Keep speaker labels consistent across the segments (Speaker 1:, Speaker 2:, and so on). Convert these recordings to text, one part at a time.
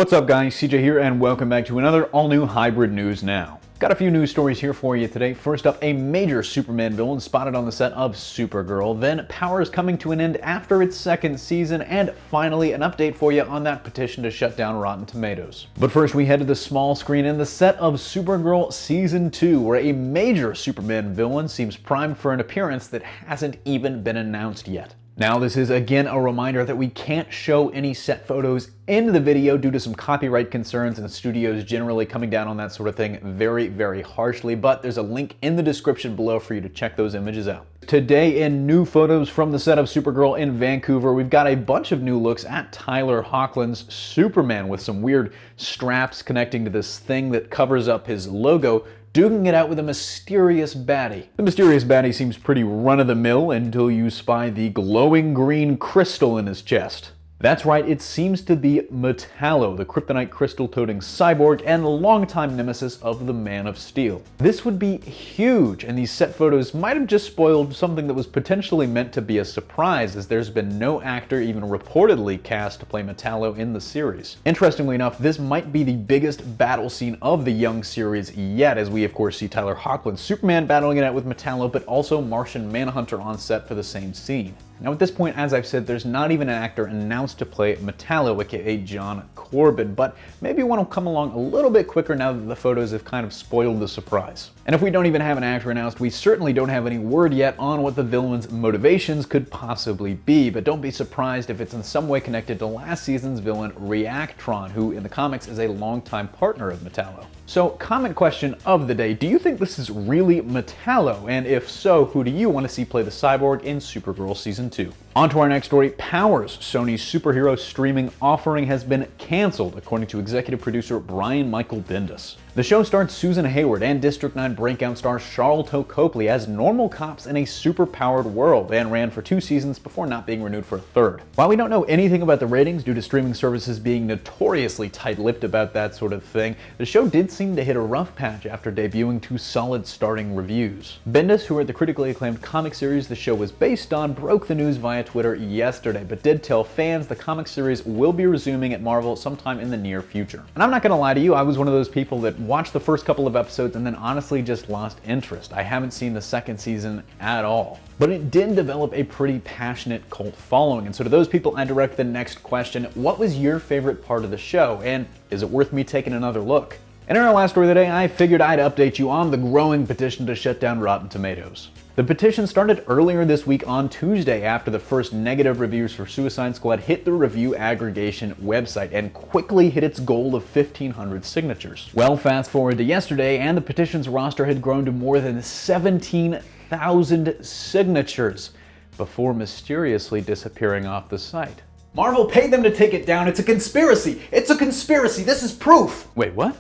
Speaker 1: What's up guys, CJ here and welcome back to another all-new Hybrid News Now. Got a few news stories here for you today. First up, a major Superman villain spotted on the set of Supergirl, then powers coming to an end after its second season, and finally an update for you on that petition to shut down Rotten Tomatoes. But first we head to the small screen in the set of Supergirl Season 2, where a major Superman villain seems primed for an appearance that hasn't even been announced yet. Now, this is again a reminder that we can't show any set photos in the video due to some copyright concerns and studios generally coming down on that sort of thing very, very harshly, but there's a link in the description below for you to check those images out. Today in new photos from the set of Supergirl in Vancouver, we've got a bunch of new looks at Tyler Hoechlin's Superman with some weird straps connecting to this thing that covers up his logo, duking it out with a mysterious baddie. The mysterious baddie seems pretty run-of-the-mill until you spy the glowing green crystal in his chest. That's right, it seems to be Metallo, the kryptonite crystal-toting cyborg and longtime nemesis of the Man of Steel. This would be huge, and these set photos might have just spoiled something that was potentially meant to be a surprise, as there's been no actor even reportedly cast to play Metallo in the series. Interestingly enough, this might be the biggest battle scene of the Young series yet, as we of course see Tyler Hoechlin's Superman battling it out with Metallo, but also Martian Manhunter on set for the same scene. Now at this point, as I've said, there's not even an actor announced to play Metallo, aka John Corbin, but maybe one will come along a little bit quicker now that the photos have kind of spoiled the surprise. And if we don't even have an actor announced, we certainly don't have any word yet on what the villain's motivations could possibly be, but don't be surprised if it's in some way connected to last season's villain Reactron, who in the comics is a longtime partner of Metallo. So, comment question of the day, do you think this is really Metallo? And if so, who do you want to see play the cyborg in Supergirl Season 2? On to our next story, Powers, Sony's superhero streaming offering, has been canceled, according to executive producer Brian Michael Bendis. The show stars Susan Hayward and District 9 breakout star Charlton Copley as normal cops in a super-powered world, and ran for 2 seasons before not being renewed for a 3rd. While we don't know anything about the ratings due to streaming services being notoriously tight-lipped about that sort of thing, the show did seem to hit a rough patch after debuting 2 solid starting reviews. Bendis, who wrote the critically acclaimed comic series the show was based on, broke the news via Twitter yesterday, but did tell fans the comic series will be resuming at Marvel sometime in the near future. And I'm not gonna lie to you, I was one of those people that watched the first couple of episodes and then honestly just lost interest. I haven't seen the 2nd season at all. But it did develop a pretty passionate cult following, and so to those people I direct the next question: what was your favorite part of the show, and is it worth me taking another look? And in our last story of the day, I figured I'd update you on the growing petition to shut down Rotten Tomatoes. The petition started earlier this week on Tuesday after the first negative reviews for Suicide Squad hit the review aggregation website and quickly hit its goal of 1,500 signatures. Well, fast forward to yesterday and the petition's roster had grown to more than 17,000 signatures before mysteriously disappearing off the site. Marvel paid them to take it down. It's a conspiracy. It's a conspiracy. This is proof. Wait, what?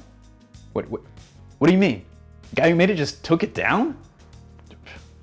Speaker 1: What do you mean? The guy who made it just took it down?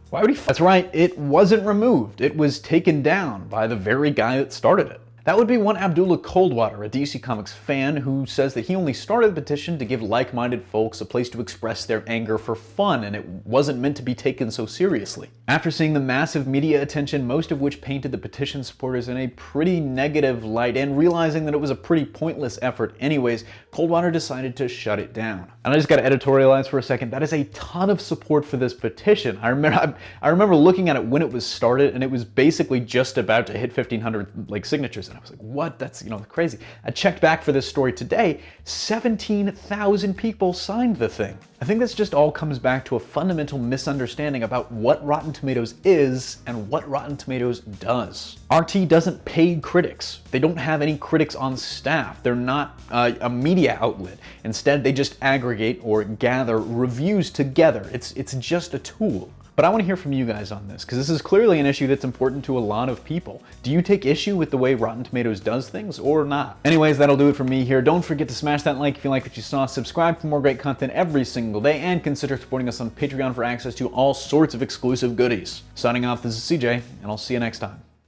Speaker 1: Why would he? That's right, it wasn't removed. It was taken down by the very guy that started it. That would be one Abdullah Coldwater, a DC Comics fan, who says that he only started the petition to give like-minded folks a place to express their anger for fun, and it wasn't meant to be taken so seriously. After seeing the massive media attention, most of which painted the petition supporters in a pretty negative light, and realizing that it was a pretty pointless effort anyways, Coldwater decided to shut it down. And I just gotta editorialize for a second, that is a ton of support for this petition. I remember looking at it when it was started, and it was basically just about to hit 1,500 signatures. And I was like, what? That's, crazy. I checked back for this story today. 17,000 people signed the thing. I think this just all comes back to a fundamental misunderstanding about what Rotten Tomatoes is and what Rotten Tomatoes does. RT doesn't pay critics. They don't have any critics on staff. They're not a media outlet. Instead, they just aggregate or gather reviews together. It's just a tool. But I want to hear from you guys on this, because this is clearly an issue that's important to a lot of people. Do you take issue with the way Rotten Tomatoes does things or not? Anyways, that'll do it for me here. Don't forget to smash that like if you like what you saw, subscribe for more great content every single day, and consider supporting us on Patreon for access to all sorts of exclusive goodies. Signing off, this is CJ, and I'll see you next time.